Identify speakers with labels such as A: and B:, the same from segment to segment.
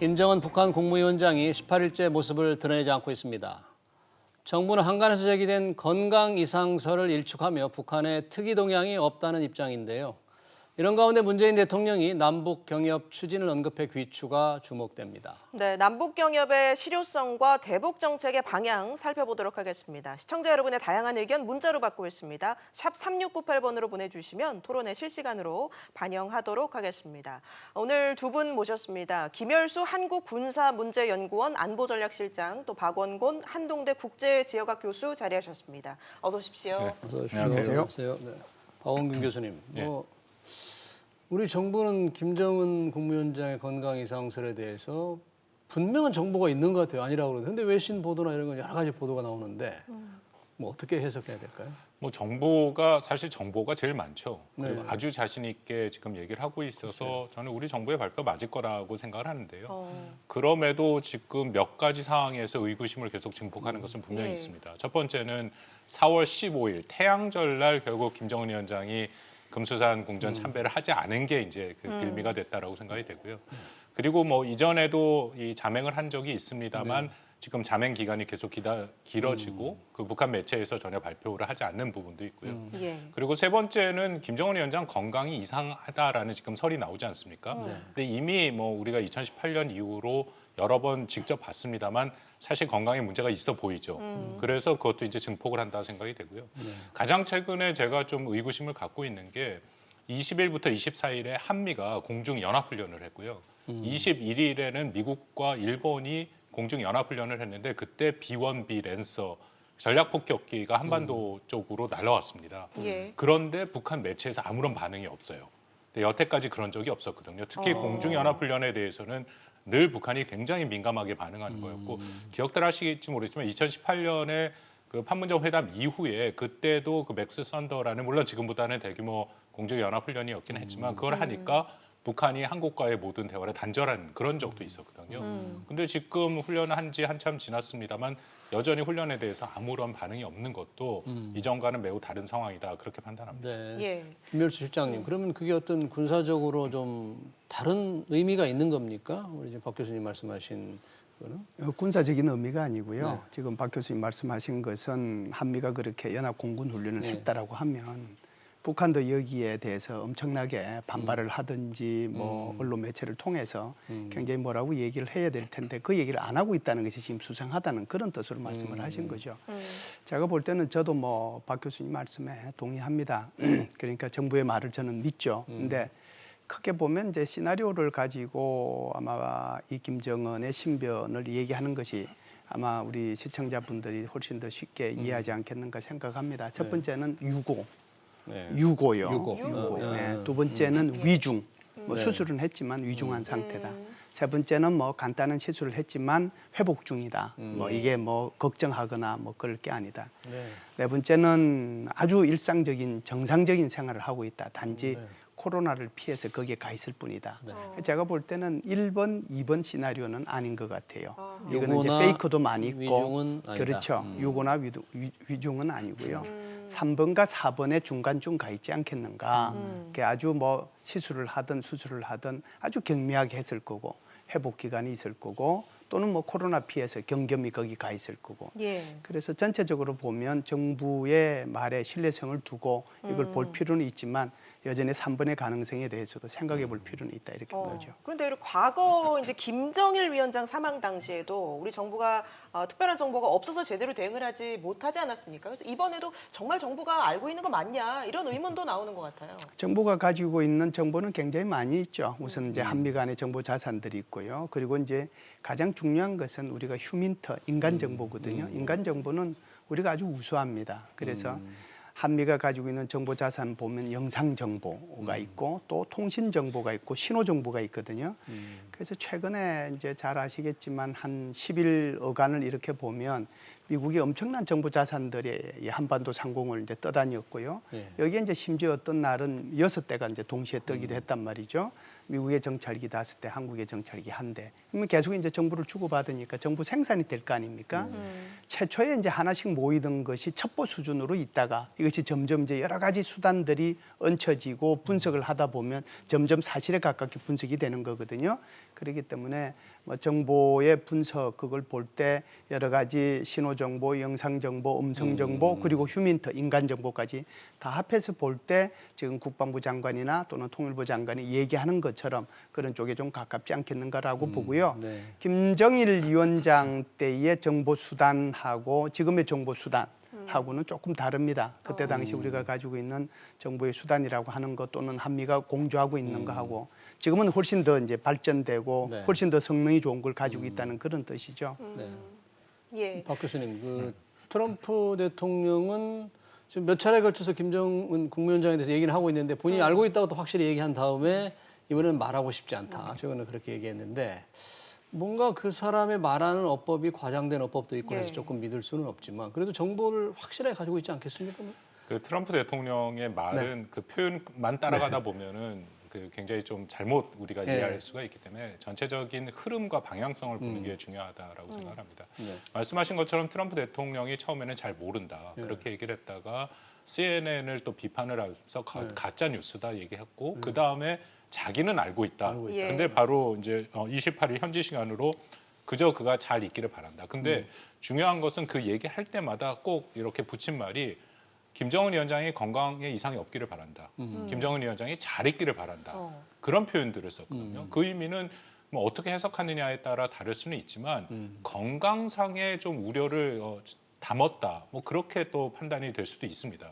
A: 김정은 북한 국무위원장이 18일째 모습을 드러내지 않고 있습니다. 정부는 한간에서 제기된 건강 이상설을 일축하며 북한의 특이 동향이 없다는 입장인데요. 이런 가운데 문재인 대통령이 남북 경협 추진을 언급해 귀추가 주목됩니다.
B: 네, 남북 경협의 실효성과 대북 정책의 방향 살펴보도록 하겠습니다. 시청자 여러분의 다양한 의견 문자로 받고 있습니다. 샵 3698번으로 보내주시면 토론회 실시간으로 반영하도록 하겠습니다. 오늘 두 분 모셨습니다. 김열수 한국군사문제연구원 안보전략실장, 또 박원곤 한동대 국제지역학 교수 자리하셨습니다. 어서 오십시오.
C: 네.
A: 어서 오십시오.
C: 안녕하세요.
A: 네. 박원균 교수님.
C: 네.
A: 우리 정부는 김정은 국무위원장의 건강 이상설에 대해서 분명한 정보가 있는 것 같아요. 아니라고 그러는데 근데 외신 보도나 이런 건 여러 가지 보도가 나오는데 뭐 어떻게 해석해야 될까요?
C: 뭐 사실 정보가 제일 많죠. 그리고
A: 네.
C: 아주 자신 있게 지금 얘기를 하고 있어서 저는 우리 정부의 발표 맞을 거라고 생각을 하는데요. 그럼에도 지금 몇 가지 상황에서 의구심을 계속 증폭하는 것은 분명히
B: 예.
C: 있습니다. 첫 번째는 4월 15일 태양절 날 결국 김정은 위원장이 금수산 궁전 참배를 하지 않은 게 이제 그 빌미가 됐다라고 생각이 되고요. 그리고 뭐 이전에도 이 자맹을 한 적이 있습니다만 지금 자맹 기간이 계속 길어지고 그 북한 매체에서 전혀 발표를 하지 않는 부분도 있고요.
B: 예.
C: 그리고 세 번째는 김정은 위원장 건강이 이상하다라는 지금 설이 나오지 않습니까? 근데 이미 뭐 우리가 2018년 이후로 여러 번 직접 봤습니다만 사실 건강에 문제가 있어 보이죠. 그래서 그것도 이제 증폭을 한다 생각이 되고요. 가장 최근에 제가 좀 의구심을 갖고 있는 게 20일부터 24일에 한미가 공중 연합훈련을 했고요. 21일에는 미국과 일본이 공중 연합훈련을 했는데 그때 B-1B 랜서 전략폭격기가 한반도 쪽으로 날아왔습니다.
B: 예.
C: 그런데 북한 매체에서 아무런 반응이 없어요. 근데 여태까지 그런 적이 없었거든요. 특히 공중 연합훈련에 대해서는 늘 북한이 굉장히 민감하게 반응하는 거였고 기억들 하시겠지 모르겠지만 2018년에 그 판문점 회담 이후에 그때도 그 맥스 선더라는 물론 지금보다는 대규모 공중 연합훈련이었긴 했지만 그걸 하니까 북한이 한국과의 모든 대화를 단절한 그런 적도 있었거든요. 근데 지금 훈련을 한 지 한참 지났습니다만 여전히 훈련에 대해서 아무런 반응이 없는 것도 이전과는 매우 다른 상황이다 그렇게 판단합니다.
A: 네.
B: 예.
A: 김열수 실장님, 그러면 그게 어떤 군사적으로 좀 다른 의미가 있는 겁니까? 우리 지금 박 교수님 말씀하신 거는?
D: 군사적인 의미가 아니고요.
A: 네.
D: 지금 박 교수님 말씀하신 것은 한미가 그렇게 연합 공군 훈련을 했다라고 하면 북한도 여기에 대해서 엄청나게 반발을 하든지 뭐 언론 매체를 통해서 굉장히 뭐라고 얘기를 해야 될 텐데 그 얘기를 안 하고 있다는 것이 지금 수상하다는 그런 뜻으로 말씀을 하신 거죠. 제가 볼 때는 저도 뭐 박 교수님 말씀에 동의합니다. 그러니까 정부의 말을 저는 믿죠. 근데 크게 보면 이제 시나리오를 가지고 아마 이 김정은의 신변을 얘기하는 것이 아마 우리 시청자분들이 훨씬 더 쉽게 이해하지 않겠는가 생각합니다. 첫 번째는 유고요.
A: 유고.
D: 네. 두 번째는 위중. 뭐 수술은 했지만 위중한 상태다. 세 번째는 뭐 간단한 시술을 했지만 회복 중이다. 뭐 이게 뭐 걱정하거나 뭐 그럴 게 아니다. 네 번째는 아주 일상적인 정상적인 생활을 하고 있다. 단지 코로나를 피해서 거기에 가 있을 뿐이다. 제가 볼 때는 1번, 2번 시나리오는 아닌 것 같아요. 이거는 이제 페이크도 많이 있고
A: 위중은 아니다.
D: 그렇죠. 유고나 위중은 아니고요. 3번과 4번의 중간쯤 가 있지 않겠는가. 그게 아주 뭐 시술을 하든 수술을 하든 아주 경미하게 했을 거고 회복 기간이 있을 거고 또는 뭐 코로나 피해서 경겸이 거기 가 있을 거고.
B: 예.
D: 그래서 전체적으로 보면 정부의 말에 신뢰성을 두고 이걸 볼 필요는 있지만 여전히 3번의 가능성에 대해서도 생각해 볼 필요는 있다 이렇게 보죠.
B: 그런데 과거 이제 김정일 위원장 사망 당시에도 우리 정부가 특별한 정보가 없어서 제대로 대응을 하지 못하지 않았습니까? 그래서 이번에도 정말 정부가 알고 있는 거 맞냐 이런 의문도 나오는 것 같아요.
D: 정부가 가지고 있는 정보는 굉장히 많이 있죠. 우선 이제 한미 간의 정보 자산들이 있고요. 그리고 이제 가장 중요한 것은 우리가 휴민터 인간 정보거든요. 인간 정보는 우리가 아주 우수합니다. 그래서 한미가 가지고 있는 정보 자산 보면 영상 정보가 있고 또 통신 정보가 있고 신호 정보가 있거든요. 그래서 최근에 이제 잘 아시겠지만 한 10일여간을 이렇게 보면 미국이 엄청난 정보 자산들이 이 한반도 상공을 이제 떠다녔고요. 여기에 이제 심지어 어떤 날은 6대가 이제 동시에 뜨기도 했단 말이죠. 미국의 정찰기 5대, 한국의 정찰기 1대. 그러면 계속 이제 정보를 주고받으니까 정보 생산이 될 거 아닙니까? 최초에 이제 하나씩 모이던 것이 첩보 수준으로 있다가 이것이 점점 이제 여러 가지 수단들이 얹혀지고 분석을 하다 보면 점점 사실에 가깝게 분석이 되는 거거든요. 그렇기 때문에 뭐 정보의 분석 그걸 볼 때 여러 가지 신호 정보, 영상 정보, 음성 정보 그리고 휴민트 인간 정보까지 다 합해서 볼 때 지금 국방부 장관이나 또는 통일부 장관이 얘기하는 것처럼 그런 쪽에 좀 가깝지 않겠는가라고 보고요.
A: 네.
D: 김정일 위원장 때의 정보 수단하고 지금의 정보 수단하고는 조금 다릅니다. 그때 당시 우리가 가지고 있는 정보의 수단이라고 하는 것 또는 한미가 공조하고 있는 거하고 지금은 훨씬 더 이제 발전되고
A: 네.
D: 훨씬 더 성능이 좋은 걸 가지고 있다는 그런 뜻이죠.
A: 네.
B: 예.
A: 박 교수님, 그 트럼프 대통령은 지금 몇 차례에 걸쳐서 김정은 국무위원장에 대해서 얘기를 하고 있는데 본인이 알고 있다고 또 확실히 얘기한 다음에 이번에는 말하고 싶지 않다. 최근에 그렇게 얘기했는데 뭔가 그 사람의 말하는 어법이 과장된 어법도 있고 해서
B: 예.
A: 조금 믿을 수는 없지만 그래도 정보를 확실하게 가지고 있지 않겠습니까?
C: 그 트럼프 대통령의 말은 그 표현만 따라가다 보면은 그 굉장히 좀 잘못 우리가
A: 네.
C: 이해할 수가 있기 때문에 전체적인 흐름과 방향성을 보는 게 중요하다라고 생각합니다.
A: 네.
C: 말씀하신 것처럼 트럼프 대통령이 처음에는 잘 모른다 그렇게 얘기를 했다가 CNN을 또 비판을 하면서 가짜 뉴스다 얘기했고 그 다음에 자기는 알고 있다.
A: 알고
B: 있다.
C: 근데 바로 이제 28일 현지 시간으로 그저 그가 잘 있기를 바란다. 근데 중요한 것은 그 얘기할 때마다 꼭 이렇게 붙인 말이 김정은 위원장이 건강에 이상이 없기를 바란다. 김정은 위원장이 잘 있기를 바란다. 그런 표현들을 썼거든요. 그 의미는 뭐 어떻게 해석하느냐에 따라 다를 수는 있지만 건강상의 좀 우려를 담았다. 뭐 그렇게 또 판단이 될 수도 있습니다.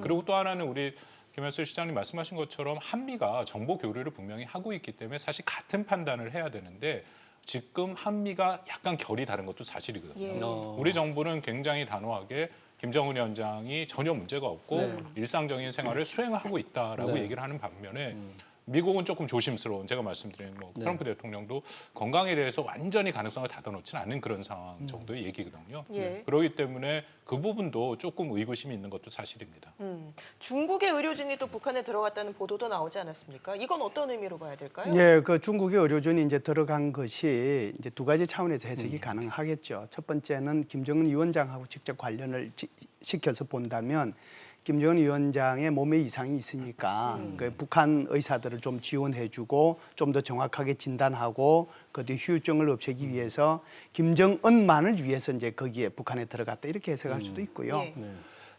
C: 그리고 또 하나는 우리 김현수 시장님 말씀하신 것처럼 한미가 정보 교류를 분명히 하고 있기 때문에 사실 같은 판단을 해야 되는데 지금 한미가 약간 결이 다른 것도 사실이거든요.
B: 예.
C: 우리 정부는 굉장히 단호하게 김정은 위원장이 전혀 문제가 없고
A: 네.
C: 일상적인 생활을 수행하고 있다라고
A: 네.
C: 얘기를 하는 반면에 미국은 조금 조심스러운 제가 말씀드린 뭐 트럼프 대통령도 건강에 대해서 완전히 가능성을 닫아놓지는 않는 그런 상황 정도의 얘기거든요.
B: 예.
C: 그렇기 때문에 그 부분도 조금 의구심이 있는 것도 사실입니다.
B: 중국의 의료진이 또 북한에 들어갔다는 보도도 나오지 않았습니까? 이건 어떤 의미로 봐야 될까요?
D: 예, 그 중국의 의료진이 이제 들어간 것이 이제 두 가지 차원에서 해석이 가능하겠죠. 첫 번째는 김정은 위원장하고 직접 관련을 시켜서 본다면 김정은 위원장의 몸에 이상이 있으니까 그 북한 의사들을 좀 지원해주고 좀 더 정확하게 진단하고 그 뒤 후유증을 없애기 위해서 김정은만을 위해서 이제 거기에 북한에 들어갔다 이렇게 해석할 수도 있고요.
B: 예.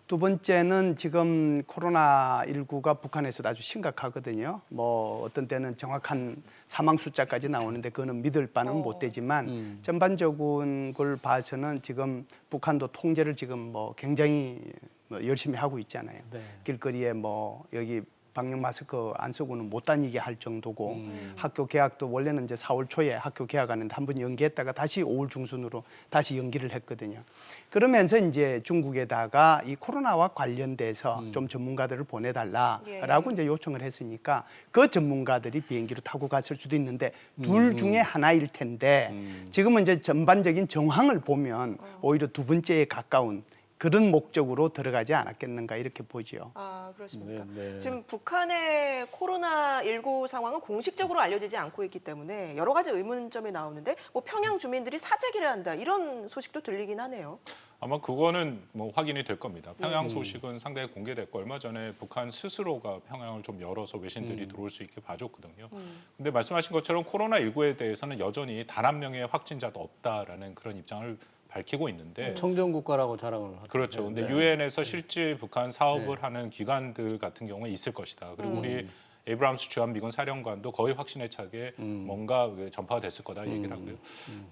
D: 두 번째는 지금 코로나19가 북한에서도 아주 심각하거든요. 뭐 어떤 때는 정확한 사망 숫자까지 나오는데 그거는 믿을 바는 못 되지만 전반적인 걸 봐서는 지금 북한도 통제를 지금 뭐 굉장히 뭐 열심히 하고 있잖아요.
A: 네.
D: 길거리에 뭐 여기 방역 마스크 안 쓰고는 못 다니게 할 정도고 학교 개학도 원래는 이제 4월 초에 학교 개학하는데 한 번 연기했다가 다시 5월 중순으로 다시 연기를 했거든요. 그러면서 이제 중국에다가 이 코로나와 관련돼서 좀 전문가들을 보내달라라고 이제 요청을 했으니까 그 전문가들이 비행기로 타고 갔을 수도 있는데 둘 중에 하나일 텐데 지금은 이제 전반적인 정황을 보면 오히려 두 번째에 가까운 그런 목적으로 들어가지 않았겠는가 이렇게 보죠.
B: 아, 그렇습니까?
A: 네, 네.
B: 지금 북한의 코로나19 상황은 공식적으로 알려지지 않고 있기 때문에 여러 가지 의문점이 나오는데 뭐 평양 주민들이 사재기를 한다 이런 소식도 들리긴 하네요.
C: 아마 그거는 뭐 확인이 될 겁니다. 평양 소식은 상당히 공개됐고 얼마 전에 북한 스스로가 평양을 좀 열어서 외신들이 들어올 수 있게 봐줬거든요. 근데 말씀하신 것처럼 코로나19에 대해서는 여전히 단 한 명의 확진자도 없다라는 그런 입장을 밝히고 있는데
A: 청정 국가라고 자랑을 하죠.
C: 그렇죠. 근데
A: 네.
C: 유엔에서 실제 북한 사업을 하는 기관들 같은 경우에 있을 것이다. 그리고 우리 에이브람스 주한미군 사령관도 거의 확신에 차게 뭔가 전파가 됐을 거다 얘기를 하고요.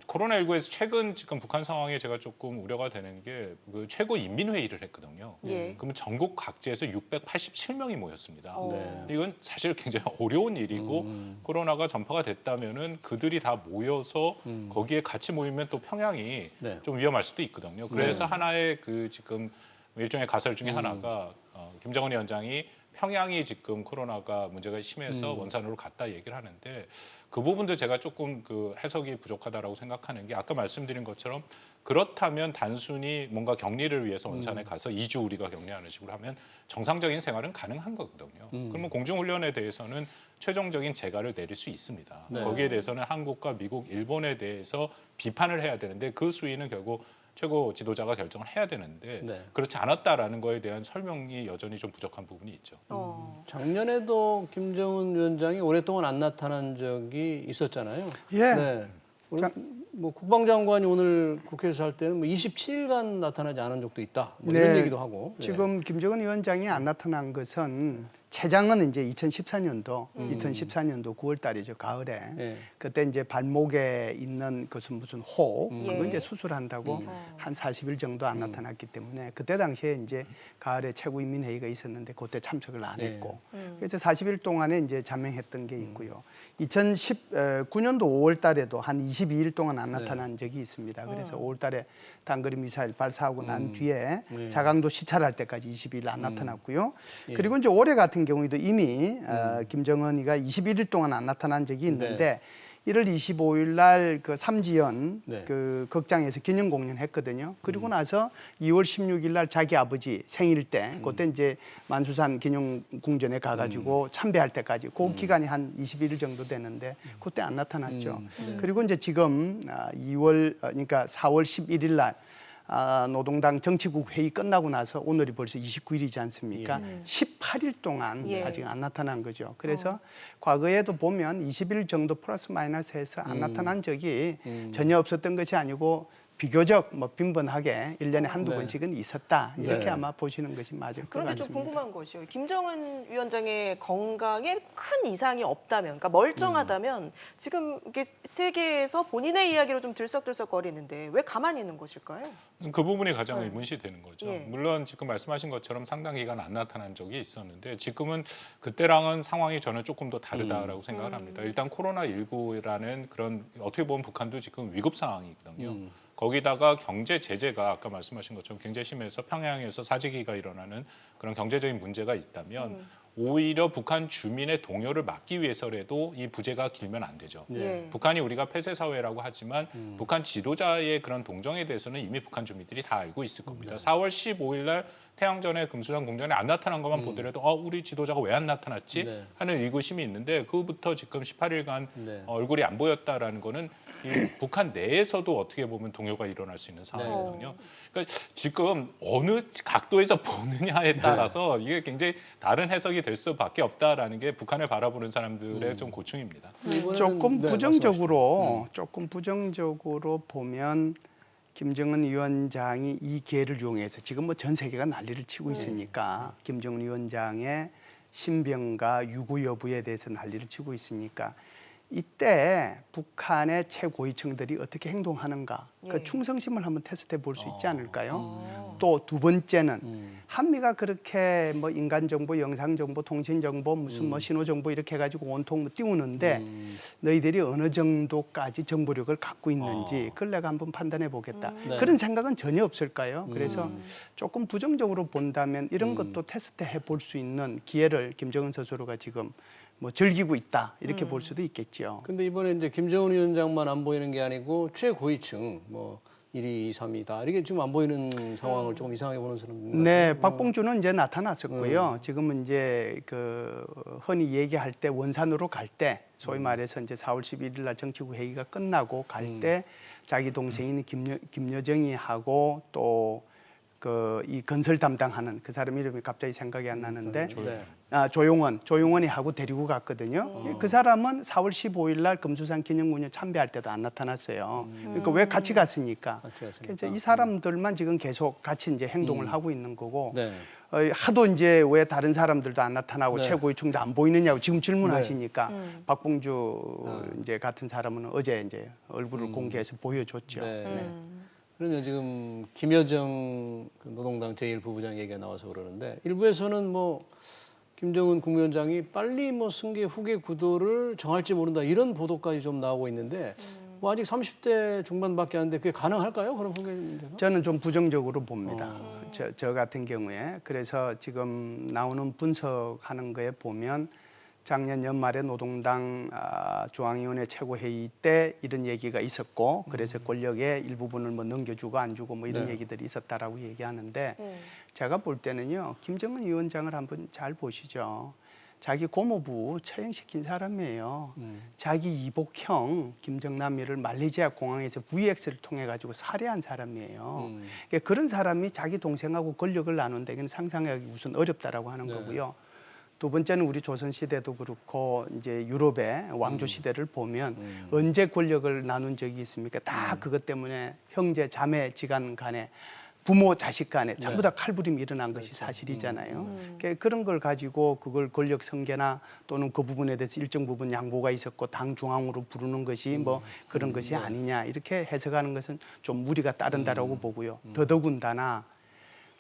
C: 코로나19에서 최근 지금 북한 상황에 제가 조금 우려가 되는 게 그 최고 인민회의를 했거든요.
B: 예.
C: 그러면 전국 각지에서 687명이 모였습니다.
A: 네.
C: 이건 사실 굉장히 어려운 일이고 코로나가 전파가 됐다면은 그들이 다 모여서 거기에 같이 모이면 또 평양이
A: 네.
C: 좀 위험할 수도 있거든요. 그래서 하나의 그 지금 일종의 가설 중에 하나가 김정은 위원장이 평양이 지금 코로나가 문제가 심해서 원산으로 갔다 얘기를 하는데 그 부분도 제가 조금 그 해석이 부족하다라고 생각하는 게 아까 말씀드린 것처럼 그렇다면 단순히 뭔가 격리를 위해서 원산에 가서 2주 우리가 격리하는 식으로 하면 정상적인 생활은 가능한 거거든요. 그러면 공중훈련에 대해서는 최종적인 재가를 내릴 수 있습니다.
A: 네.
C: 거기에 대해서는 한국과 미국, 일본에 대해서 비판을 해야 되는데 그 수위는 결국 최고 지도자가 결정을 해야 되는데
A: 네.
C: 그렇지 않았다라는 거에 대한 설명이 여전히 좀 부족한 부분이 있죠.
A: 작년에도 김정은 위원장이 오랫동안 안 나타난 적이 있었잖아요.
D: 예.
A: 네. 오늘 뭐 국방장관이 오늘 국회에서 할 때는 뭐 27일간 나타나지 않은 적도 있다. 뭐 이런
D: 네.
A: 얘기도 하고.
D: 지금 김정은 위원장이 안 나타난 것은 최장은 이제 2014년도 9월 달이죠. 가을에.
A: 예.
D: 그때 이제 발목에 있는 무슨 호 그거
B: 예.
D: 이제 수술한다고 한 40일 정도 안 나타났기 때문에 그때 당시에 이제 가을에 최고인민회의가 있었는데 그때 참석을 안 했고 그래서 40일 동안에 이제 자명했던 게 있고요. 2019년도 5월 달에도 한 22일 동안 안 나타난 적이 있습니다. 그래서 5월 달에 단거리 미사일 발사하고 난 뒤에 자강도 시찰할 때까지 22일 안 나타났고요. 그리고 이제 올해 같은 경우에도 이미 김정은이가 21일 동안 안 나타난 적이 있는데 1월 25일 날 그 삼지연
A: 네.
D: 그 극장에서 기념 공연했거든요. 그리고 나서 2월 16일 날 자기 아버지 생일 때 그때 이제 만수산 기념궁전에 가가지고 참배할 때까지 그 기간이 한 21일 정도 되는데 그때 안 나타났죠. 그리고 이제 지금 2월 그러니까 4월 11일 날 노동당 정치국 회의 끝나고 나서 오늘이 벌써 29일이지 않습니까? 18일 동안
B: 예.
D: 아직 안 나타난 거죠. 그래서 과거에도 보면 20일 정도 플러스 마이너스 해서 안 나타난 적이 전혀 없었던 것이 아니고 비교적 뭐 빈번하게 1년에 한두
A: 네.
D: 번씩은 있었다. 이렇게
A: 네.
D: 아마 보시는 것이 맞을 것
B: 그런데 좀
D: 같습니다.
B: 궁금한 것이요. 김정은 위원장의 건강에 큰 이상이 없다면, 그러니까 멀쩡하다면 지금 이게 세계에서 본인의 이야기로 좀 들썩들썩거리는데 왜 가만히 있는 것일까요?
C: 그 부분이 가장 의문시 되는 거죠.
B: 예.
C: 물론 지금 말씀하신 것처럼 상당 기간 안 나타난 적이 있었는데 지금은 그때랑은 상황이 저는 조금 더 다르다라고 생각을 합니다. 일단 코로나19라는 그런 어떻게 보면 북한도 지금 위급 상황이거든요. 거기다가 경제 제재가 아까 말씀하신 것처럼 굉장히 심해서 평양에서 사재기가 일어나는 그런 경제적인 문제가 있다면 오히려 북한 주민의 동요를 막기 위해서라도 이 부재가 길면 안 되죠.
B: 예.
C: 북한이 우리가 폐쇄 사회라고 하지만 북한 지도자의 그런 동정에 대해서는 이미 북한 주민들이 다 알고 있을 겁니다. 4월 15일 날 태양전에 금수산 궁전에 안 나타난 것만 보더라도 우리 지도자가 왜 안 나타났지
A: 네.
C: 하는 의구심이 있는데 그부터 지금 18일간
A: 네.
C: 얼굴이 안 보였다라는 거는 이 북한 내에서도 어떻게 보면 동요가 일어날 수 있는 상황이거든요. 그러니까 지금 어느 각도에서 보느냐에 따라서 이게 굉장히 다른 해석이 될 수밖에 없다라는 게 북한을 바라보는 사람들의 좀 고충입니다.
A: 이번에는-
D: 조금
A: 네,
D: 부정적으로 조금 부정적으로 보면 김정은 위원장이 이 기회를 이용해서 지금 뭐 전 세계가 난리를 치고 있으니까 김정은 위원장의 신병과 유구 여부에 대해서 난리를 치고 있으니까 이때 북한의 최고위층들이 어떻게 행동하는가 그
B: 예.
D: 충성심을 한번 테스트해 볼 수 있지 않을까요? 또 두 번째는 한미가 그렇게 뭐 인간 정보, 영상 정보, 통신 정보, 무슨 뭐 신호 정보 이렇게 해가지고 온통 뭐 띄우는데 너희들이 어느 정도까지 정보력을 갖고 있는지 그걸 내가 한번 판단해 보겠다.
A: 네.
D: 그런 생각은 전혀 없을까요? 그래서 조금 부정적으로 본다면 이런 것도 테스트해 볼 수 있는 기회를 김정은 스스로가 지금 뭐 즐기고 있다 이렇게 볼 수도 있겠죠.
A: 근데 이번에 이제 김정은 위원장만 안 보이는 게 아니고 최고위층 뭐 1위, 2, 3위다 이렇게 지금 안 보이는 상황을 조금 이상하게 보는 사람들.
D: 네, 박봉주는 이제 나타났었고요. 지금은 이제 그 흔히 얘기할 때 원산으로 갈 때 소위 말해서 이제 4월 11일 날 정치국 회의가 끝나고 갈 때 자기 동생인 김여정이하고 또 그 이 건설 담당하는 그 사람 이름이 갑자기 생각이 안 나는데
A: 네.
D: 조용원이 하고 데리고 갔거든요. 그 사람은 4월 15일 날 금수산 기념공연 참배할 때도 안 나타났어요. 그러니까 왜 같이 갔으니까.
A: 같이 갔으니까.
D: 그래서 이 사람들만 지금 계속 같이 이제 행동을 하고 있는 거고.
A: 네.
D: 하도 이제 왜 다른 사람들도 안 나타나고
A: 네.
D: 최고위층도 안 보이느냐고 지금 질문하시니까 박봉주 이제 같은 사람은 어제 이제 얼굴을 공개해서 보여줬죠.
A: 네. 그러면 지금 김여정 그 노동당 제1부부장 얘기가 나와서 그러는데 일부에서는 뭐 김정은 국무위원장이 빨리 뭐 승계 후계 구도를 정할지 모른다 이런 보도까지 좀 나오고 있는데 뭐 아직 30대 중반밖에 안 됐는데 그게 가능할까요? 그런 후계 문제가?
D: 저는 좀 부정적으로 봅니다. 저 같은 경우에 그래서 지금 나오는 분석하는 거에 보면 작년 연말에 노동당 중앙위원회 최고회의 때 이런 얘기가 있었고 그래서 권력의 일부분을 뭐 넘겨주고 안 주고 뭐 이런
A: 네.
D: 얘기들이 있었다라고 얘기하는데 제가 볼 때는요 김정은 위원장을 한번 잘 보시죠. 자기 고모부 처형시킨 사람이에요. 자기 이복형 김정남이를 말레이시아 공항에서 VX를 통해 가지고 살해한 사람이에요. 그러니까 그런 사람이 자기 동생하고 권력을 나눈다. 이건 상상하기 우선 어렵다라고 하는 거고요. 두 번째는 우리 조선 시대도 그렇고 이제 유럽의 왕조 시대를 보면 언제 권력을 나눈 적이 있습니까? 다 그것 때문에 형제 자매지간 간에 부모 자식 간에 전부 다 칼부림이 일어난 것이 사실이잖아요. 그러니까 그런 걸 가지고 그걸 권력 성계나 또는 그 부분에 대해서 일정 부분 양보가 있었고 당 중앙으로 부르는 것이 뭐 그런 것이 아니냐 이렇게 해석하는 것은 좀 무리가 따른다라고 보고요. 더더군다나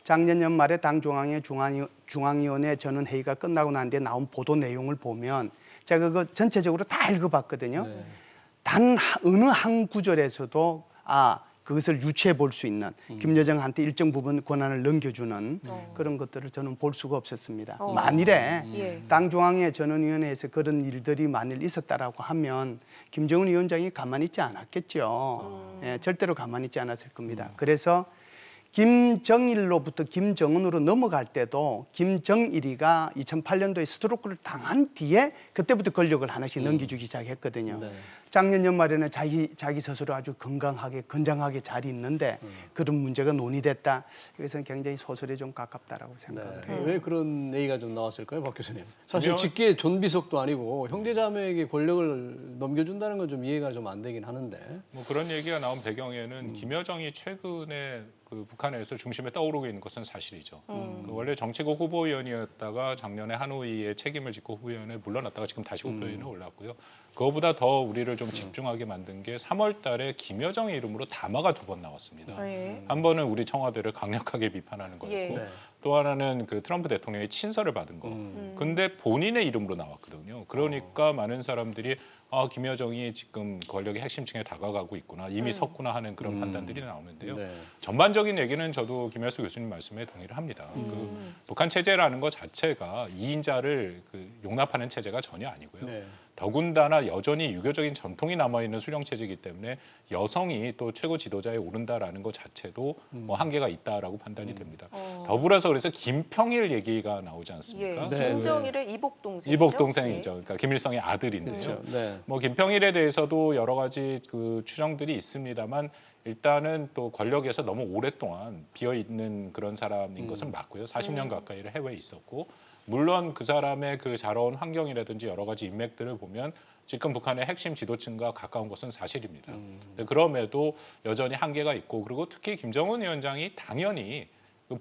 D: 작년 연말에 당 중앙의 중앙위원회 전원 회의가 끝나고 난 뒤에 나온 보도 내용을 보면 제가 그 전체적으로 다 읽어봤거든요. 단 어느 한 구절에서도 그것을 유추해 볼 수 있는 김여정한테 일정 부분 권한을 넘겨주는 그런 것들을 저는 볼 수가 없었습니다. 만일에 당 중앙회 전원위원회에서 그런 일들이 만일 있었다라고 하면 김정은 위원장이 가만히 있지 않았겠죠. 절대로 가만히 있지 않았을 겁니다. 그래서 김정일로부터 김정은으로 넘어갈 때도 김정일이가 2008년도에 스트로크를 당한 뒤에 그때부터 권력을 하나씩 넘겨주기 시작했거든요. 작년 연말에는 자기 스스로 아주 건강하게 건장하게 잘 있는데 그런 문제가 논의됐다. 그래서 굉장히 소설에 좀 가깝다라고 생각을 해요.
A: 왜 그런 얘기가 좀 나왔을까요, 박 교수님? 사실 직계 존비속도 아니고 형제자매에게 권력을 넘겨준다는 건 좀 이해가 좀 안 되긴 하는데.
C: 뭐 그런 얘기가 나온 배경에는 김여정이 최근에 그 북한에서 중심에 떠오르고 있는 것은 사실이죠. 그 원래 정치국 후보위원이었다가 작년에 하노이에 책임을 짓고 후보위원에 물러났다가 지금 다시 후보위원에 올랐고요. 그거보다 더 우리를 좀 집중하게 만든 게 3월 달에 김여정의 이름으로 담화가 2번 나왔습니다. 한 번은 우리 청와대를 강력하게 비판하는 거였고 또 하나는 그 트럼프 대통령의 친서를 받은 거. 근데 본인의 이름으로 나왔거든요. 그러니까 많은 사람들이 김여정이 지금 권력의 핵심층에 다가가고 있구나, 이미 섰구나 하는 그런 판단들이 나오는데요. 전반적인 얘기는 저도 김열수 교수님 말씀에 동의를 합니다. 그 북한 체제라는 것 자체가 2인자를 용납하는 체제가 전혀 아니고요. 더군다나 여전히 유교적인 전통이 남아있는 수령체제이기 때문에 여성이 또 최고 지도자에 오른다라는 것 자체도 뭐 한계가 있다라고 판단이 됩니다. 더불어서 그래서 김평일 얘기가 나오지 않습니까?
B: 김정일의 이복 동생이죠.
C: 이복 동생이죠. 그러니까 김일성의 아들인데요. 뭐 김평일에 대해서도 여러 가지 그 추정들이 있습니다만 일단은 또 권력에서 너무 오랫동안 비어 있는 그런 사람인 것은 맞고요. 40년 가까이를 해외에 있었고. 물론 그 사람의 그 자라온 환경이라든지 여러 가지 인맥들을 보면 지금 북한의 핵심 지도층과 가까운 것은 사실입니다. 그럼에도 여전히 한계가 있고 그리고 특히 김정은 위원장이 당연히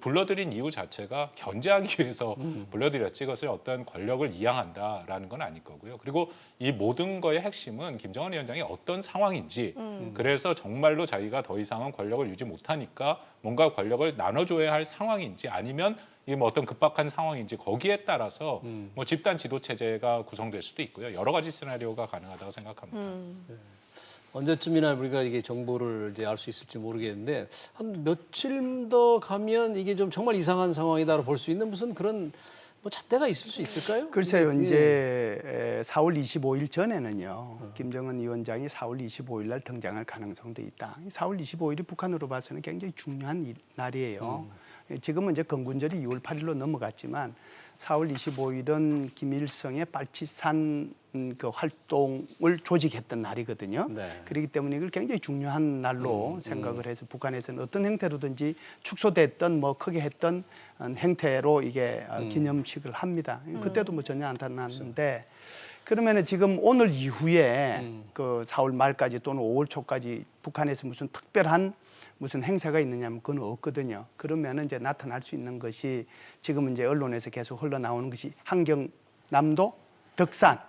C: 불러들인 이유 자체가 견제하기 위해서 불러들였지 그것을 어떤 권력을 이양한다라는 건 아닐 거고요. 그리고 이 모든 거의 핵심은 김정은 위원장이 어떤 상황인지 그래서 정말로 자기가 더 이상은 권력을 유지 못하니까 뭔가 권력을 나눠줘야 할 상황인지 아니면 이게 뭐 어떤 급박한 상황인지 거기에 따라서 뭐 집단 지도 체제가 구성될 수도 있고요. 여러 가지 시나리오가 가능하다고 생각합니다.
A: 언제쯤이나 우리가 이게 정보를 이제 알 수 있을지 모르겠는데 한 며칠 더 가면 이게 좀 정말 이상한 상황이다로 볼 수 있는 무슨 그런 뭐 잣대가 있을 수 있을까요?
D: 글쎄요, 이제 4월 25일 전에는요, 김정은 위원장이 4월 25일 날 등장할 가능성도 있다. 4월 25일이 북한으로 봐서는 굉장히 중요한 날이에요. 지금은 이제 건군절이 6월 8일로 넘어갔지만 4월 25일은 김일성의 빨치산 그 활동을 조직했던 날이거든요. 그렇기 때문에 이걸 굉장히 중요한 날로 생각을 해서 북한에서는 어떤 형태로든지 축소됐던 뭐 크게 했던 행태로 이게 기념식을 합니다. 그때도 뭐 전혀 안 탔는데 그러면은 지금 오늘 이후에 그 4월 말까지 또는 5월 초까지 북한에서 무슨 특별한 무슨 행사가 있느냐면 그건 없거든요. 그러면은 이제 나타날 수 있는 것이 지금 이제 언론에서 계속 흘러나오는 것이 한경남도 덕산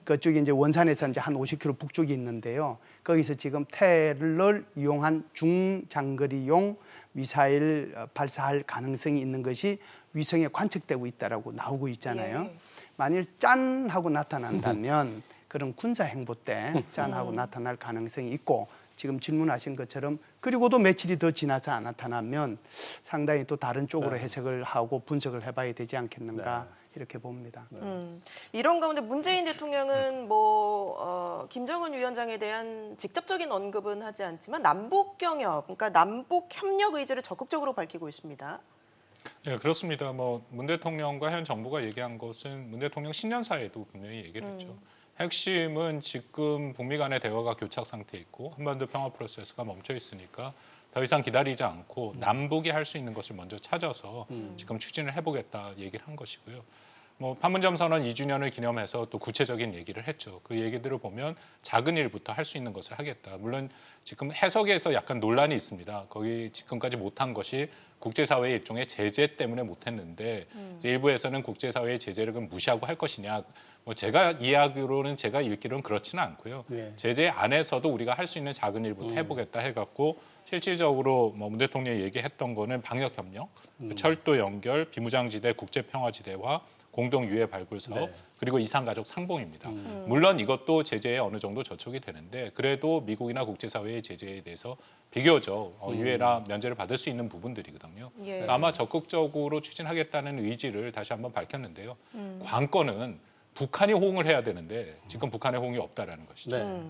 D: 그쪽에 이제 원산에서 이제 한 50km 북쪽이 있는데요. 거기서 지금 테러를 이용한 중장거리용 미사일 발사할 가능성이 있는 것이 위성에 관측되고 있다라고 나오고 있잖아요. 만일 짠 하고 나타난다면 그런 군사 행보 때 짠 하고 나타날 가능성이 있고 지금 질문하신 것처럼 그리고도 며칠이 더 지나서 안 나타나면 상당히 또 다른 쪽으로 해석을 하고 분석을 해봐야 되지 않겠는가 이렇게 봅니다.
B: 이런 가운데 문재인 대통령은 김정은 위원장에 대한 직접적인 언급은 하지 않지만 남북 경협, 그러니까 남북 협력 의지를 적극적으로 밝히고 있습니다.
C: 예, 그렇습니다. 뭐 문 대통령과 현 정부가 얘기한 것은 문 대통령 신년사에도 분명히 얘기를 했죠. 핵심은 지금 북미 간의 대화가 교착 상태에 있고 한반도 평화 프로세스가 멈춰 있으니까 더 이상 기다리지 않고 남북이 할 수 있는 것을 먼저 찾아서 지금 추진을 해보겠다 얘기를 한 것이고요. 뭐 판문점 선언 2주년을 기념해서 또 구체적인 얘기를 했죠. 그 얘기들을 보면 작은 일부터 할 수 있는 것을 하겠다. 물론 지금 해석에서 약간 논란이 있습니다. 거기 지금까지 못한 것이 국제사회의 일종의 제재 때문에 못했는데 이제 일부에서는 국제사회의 제재를 그럼 무시하고 할 것이냐. 뭐 제가 이해하기로는 제가 읽기로는 그렇지는 않고요.
A: 네.
C: 제재 안에서도 우리가 할 수 있는 작은 일부터 해보겠다 해갖고 실질적으로 뭐 문 대통령이 얘기했던 거는 방역협력, 철도 연결, 비무장지대 국제평화지대화, 공동 유해 발굴 사업,
A: 네.
C: 그리고 이산가족 상봉입니다. 물론 이것도 제재에 어느 정도 저촉이 되는데 그래도 미국이나 국제사회의 제재에 대해서 비교적 유해나 면제를 받을 수 있는 부분들이거든요.
B: 예.
C: 그래서 아마 적극적으로 추진하겠다는 의지를 다시 한번 밝혔는데요. 관건은 북한이 호응을 해야 되는데 지금 북한의 호응이 없다라는 것이죠.
A: 네.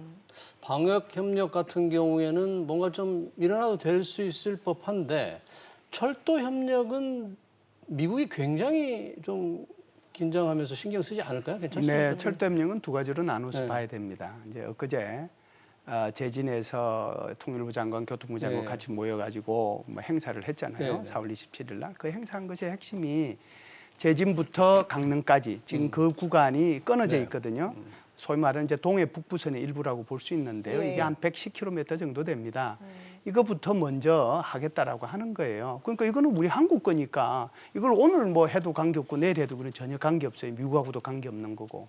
A: 방역 협력 같은 경우에는 뭔가 좀 일어나도 될 수 있을 법한데 철도 협력은 미국이 굉장히 좀 긴장하면서 신경 쓰지 않을까요? 괜찮습니까?
D: 네, 철도협력은 두 가지로 나눠서
A: 네.
D: 봐야 됩니다. 이제 엊그제 제진에서 통일부 장관, 교통부 장관
A: 네.
D: 같이 모여가지고 뭐 행사를 했잖아요.
A: 네.
D: 4월 27일 날. 그 행사한 것의 핵심이 제진부터 강릉까지 지금 그 구간이 끊어져
A: 네.
D: 있거든요. 소위 말하는 이제 동해 북부선의 일부라고 볼 수 있는데요.
B: 네.
D: 이게 한 110km 정도 됩니다. 이거부터 먼저 하겠다라고 하는 거예요. 그러니까 이거는 우리 한국 거니까 이걸 오늘 뭐 해도 관계없고 내일 해도 그는 전혀 관계없어요. 미국하고도 관계없는 거고.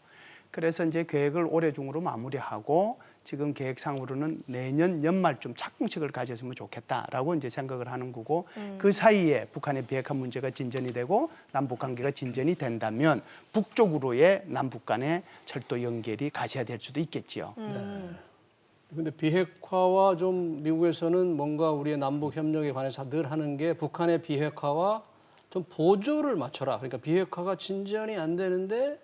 D: 그래서 이제 계획을 올해 중으로 마무리하고 지금 계획상으로는 내년 연말쯤 착공식을 가졌으면 좋겠다라고 이제 생각을 하는 거고 그 사이에 북한의 비핵화 문제가 진전이 되고 남북 관계가 진전이 된다면 북쪽으로의 남북 간의 철도 연결이 가셔야 될 수도 있겠지요.
A: 근데 비핵화와 좀 미국에서는 뭔가 우리의 남북 협력에 관해서 늘 하는 게 북한의 비핵화와 좀 보조를 맞춰라. 그러니까 비핵화가 진전이 안 되는데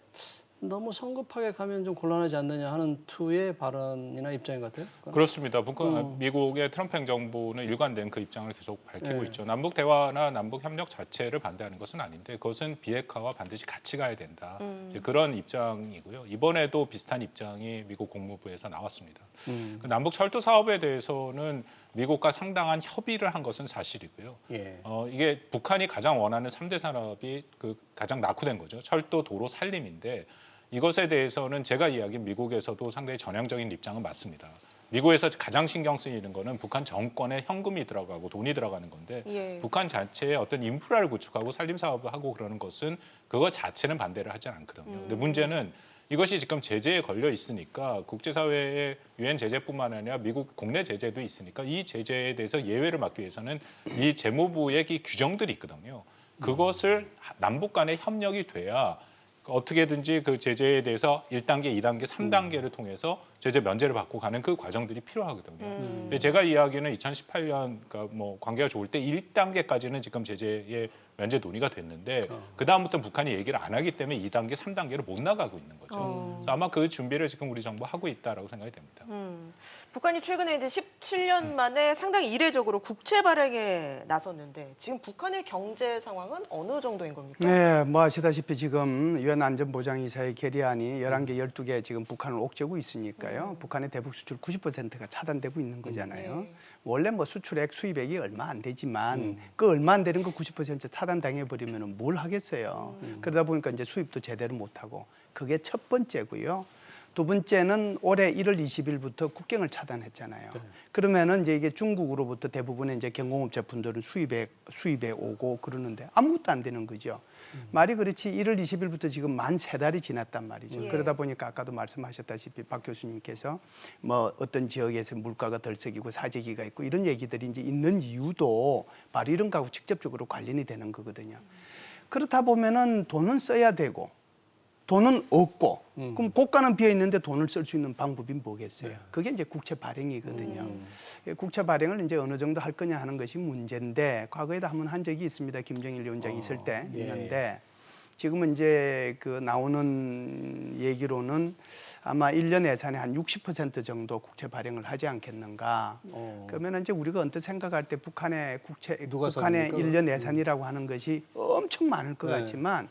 A: 너무 성급하게 가면 좀 곤란하지 않느냐 하는 투의 발언이나 입장인 것 같아요.
C: 그렇습니다. 미국의 트럼프 행정부는 일관된 그 입장을 계속 밝히고
A: 네.
C: 있죠. 남북 대화나 남북 협력 자체를 반대하는 것은 아닌데 그것은 비핵화와 반드시 같이 가야 된다. 이제 그런 입장이고요. 이번에도 비슷한 입장이 미국 국무부에서 나왔습니다. 그 남북 철도 사업에 대해서는 미국과 상당한 협의를 한 것은 사실이고요.
A: 예.
C: 이게 북한이 가장 원하는 3대 산업이 그 가장 낙후된 거죠. 철도, 도로, 산림인데 이것에 대해서는 제가 이야기한 미국에서도 상당히 전향적인 입장은 맞습니다. 미국에서 가장 신경 쓰이는 거는 북한 정권에 현금이 들어가고 돈이 들어가는 건데
B: 예.
C: 북한 자체에 어떤 인프라를 구축하고 산림 사업을 하고 그러는 것은 그거 자체는 반대를 하지 않거든요. 근데 문제는 이것이 지금 제재에 걸려 있으니까 국제사회의 유엔 제재뿐만 아니라 미국 국내 제재도 있으니까 이 제재에 대해서 예외를 막기 위해서는 미 재무부의 이 규정들이 있거든요. 그것을 남북 간의 협력이 돼야 어떻게든지 그 제재에 대해서 1단계, 2단계, 3단계를 통해서 제재 면제를 받고 가는 그 과정들이 필요하거든요. 근데 제가 이야기는 2018년 그러니까 뭐 관계가 좋을 때 1단계까지는 지금 제재의 면제 논의가 됐는데 그다음부터 북한이 얘기를 안 하기 때문에 2단계, 3단계를 못 나가고 있는 거죠. 그래서 아마 그 준비를 지금 우리 정부 하고 있다라고 생각이 됩니다.
B: 북한이 최근에 이제 17년 만에 상당히 이례적으로 국채 발행에 나섰는데 지금 북한의 경제 상황은 어느 정도인 겁니까?
D: 네, 뭐 아시다시피 지금 유엔 안전보장이사의 결의안이 11개, 12개 지금 북한을 옥죄고 있으니까요. 북한의 대북 수출 90%가 차단되고 있는 거잖아요.
B: 네.
D: 원래 뭐 수출액, 수입액이 얼마 안 되지만 그 얼마 안 되는 거 90% 차단당해 버리면 뭘 하겠어요. 그러다 보니까 이제 수입도 제대로 못 하고 그게 첫 번째고요. 두 번째는 올해 1월 20일부터 국경을 차단했잖아요. 그러면은 이제 이게 중국으로부터 대부분의 이제 경공업체 분들은 수입에 오고 그러는데 아무것도 안 되는 거죠. 말이 그렇지 1월 20일부터 지금 만 3달이 지났단 말이죠.
B: 예.
D: 그러다 보니까 아까도 말씀하셨다시피 박 교수님께서 뭐 어떤 지역에서 물가가 덜썩이고 사재기가 있고 이런 얘기들이 이제 있는 이유도 바로 이런 거하고 직접적으로 관련이 되는 거거든요. 그렇다 보면은 돈은 써야 되고 돈은 없고 그럼 고가는 비어 있는데 돈을 쓸 수 있는 방법이 뭐겠어요? 그게 이제 국채 발행이거든요. 국채 발행을 이제 어느 정도 할 거냐 하는 것이 문제인데 과거에도 한번 한 적이 있습니다. 김정일 위원장이 있을 때 있는데 지금은 이제 그 나오는 얘기로는 아마 1년 예산의 한 60% 정도 국채 발행을 하지 않겠는가. 그러면 이제 우리가 언뜻 생각할 때 북한의
A: 누가
D: 북한의
A: 섭니까?
D: 1년 예산이라고 하는 것이 엄청 많을 것
A: 네.
D: 같지만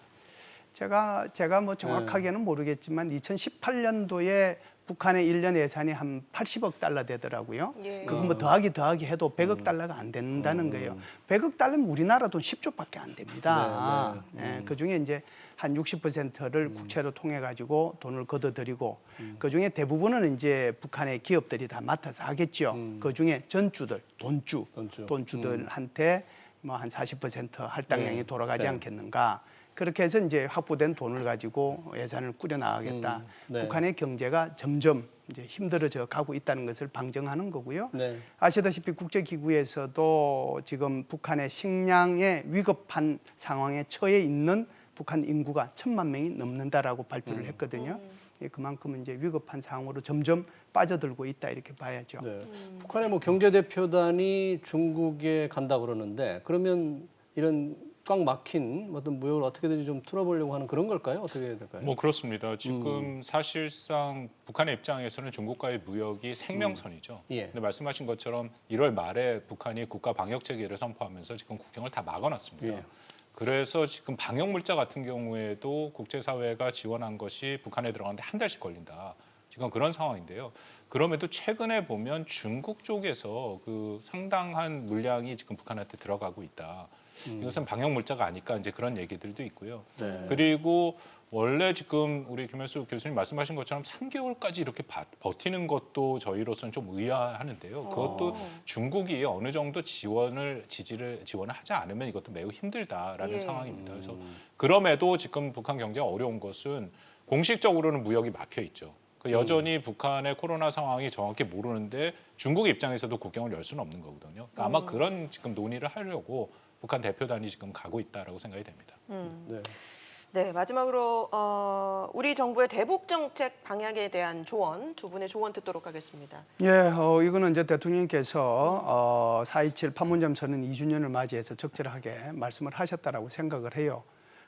D: 제가 뭐 정확하게는 모르겠지만 2018년도에 북한의 1년 예산이 한 80억 달러 되더라고요.
B: 예.
D: 그거 뭐 더하기 해도 100억 달러가 안 된다는 거예요. 100억 달러면 우리나라 돈 10조밖에 안 됩니다. 예, 그중에 이제 한 60%를 국채로 통해 가지고 돈을 걷어들이고 그중에 대부분은 이제 북한의 기업들이 다 맡아서 하겠죠. 그중에 전주들, 돈주들한테 뭐 한 40% 할당량이
A: 네.
D: 돌아가지
A: 네.
D: 않겠는가. 그렇게 해서 이제 확보된 돈을 가지고 예산을 꾸려 나가겠다.
A: 네.
D: 북한의 경제가 점점 이제 힘들어져 가고 있다는 것을 방증하는 거고요.
A: 네.
D: 아시다시피 국제기구에서도 지금 북한의 식량의 위급한 상황에 처해 있는 북한 인구가 1,000만 명이 넘는다라고 발표를 했거든요. 예, 그만큼 이제 위급한 상황으로 점점 빠져들고 있다 이렇게 봐야죠.
A: 네. 북한의 뭐 경제 대표단이 중국에 간다 그러는데 그러면 이런 꽉 막힌 어떤 무역을 어떻게든지 좀 풀어보려고 하는 그런 걸까요? 어떻게 해야 될까요?
C: 뭐 그렇습니다. 지금 사실상 북한의 입장에서는 중국과의 무역이 생명선이죠.
A: 예.
C: 근데 말씀하신 것처럼 1월 말에 북한이 국가 방역 체계를 선포하면서 지금 국경을 다 막아놨습니다.
A: 예.
C: 그래서 지금 방역 물자 같은 경우에도 국제사회가 지원한 것이 북한에 들어가는데 한 달씩 걸린다. 지금 그런 상황인데요. 그럼에도 최근에 보면 중국 쪽에서 그 상당한 물량이 지금 북한한테 들어가고 있다. 이것은 방역 물자가 아닐까 이제 그런 얘기들도 있고요.
A: 네.
C: 그리고 원래 지금 우리 김현수 교수님 말씀하신 것처럼 3개월까지 이렇게 버티는 것도 저희로서는 좀 의아하는데요. 그것도 중국이 어느 정도 지원을 하지 않으면 이것도 매우 힘들다라는
B: 예.
C: 상황입니다. 그래서 그럼에도 지금 북한 경제가 어려운 것은 공식적으로는 무역이 막혀 있죠. 여전히 북한의 코로나 상황이 정확히 모르는데 중국 입장에서도 국경을 열 수는 없는 거거든요. 그러니까 아마 그런 지금 논의를 하려고 북한 대표단이 지금 가고 있다라고 생각이 됩니다.
A: 네.
B: 네, 마지막으로 우리 정부의 대북 정책 방향에 대한 조언, 두 분의 조언 듣도록 하겠습니다.
D: 예, 이거는 이제 대통령께서 4.27 판문점 선언 2주년을 맞이해서 적절하게 말씀을 하셨다라고 생각을 해요.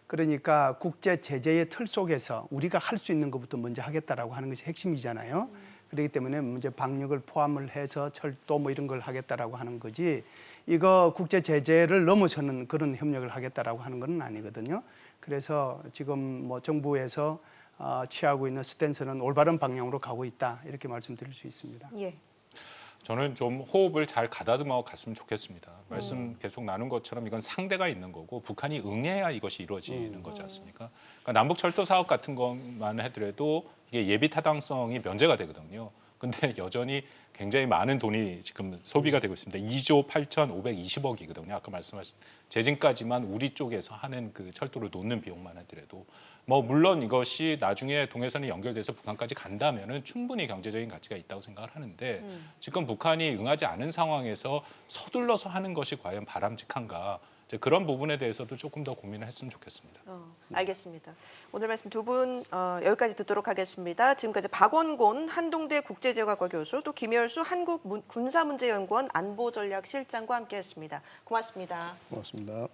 D: 그러니까 국제 제재의 틀 속에서 우리가 할 수 있는 것부터 먼저 하겠다라고 하는 것이 핵심이잖아요. 그렇기 때문에 문제 방역을 포함을 해서 철도 뭐 이런 걸 하겠다라고 하는 거지. 이거 국제 제재를 넘어서는 그런 협력을 하겠다라고 하는 건 아니거든요. 그래서 지금 뭐 정부에서 취하고 있는 스탠스는 올바른 방향으로 가고 있다 이렇게 말씀드릴 수 있습니다.
B: 예.
C: 저는 좀 호흡을 잘 가다듬어 갔으면 좋겠습니다. 말씀 계속 나눈 것처럼 이건 상대가 있는 거고 북한이 응해야 이것이 이루어지는 거지 않습니까? 그러니까 남북 철도 사업 같은 것만 하더라도 이게 예비 타당성이 면제가 되거든요. 근데 여전히 굉장히 많은 돈이 지금 소비가 되고 있습니다. 2조 8,520억이거든요. 아까 말씀하신 재진까지만 우리 쪽에서 하는 그 철도를 놓는 비용만 하더라도 뭐 물론 이것이 나중에 동해선이 연결돼서 북한까지 간다면은 충분히 경제적인 가치가 있다고 생각을 하는데 지금 북한이 응하지 않은 상황에서 서둘러서 하는 것이 과연 바람직한가? 이제 그런 부분에 대해서도 조금 더 고민을 했으면 좋겠습니다.
B: 알겠습니다. 오늘 말씀 두 분 여기까지 듣도록 하겠습니다. 지금까지 박원곤 한동대 국제제과과 교수 또 김열수 한국군사문제연구원 안보전략실장과 함께했습니다. 고맙습니다.
A: 고맙습니다.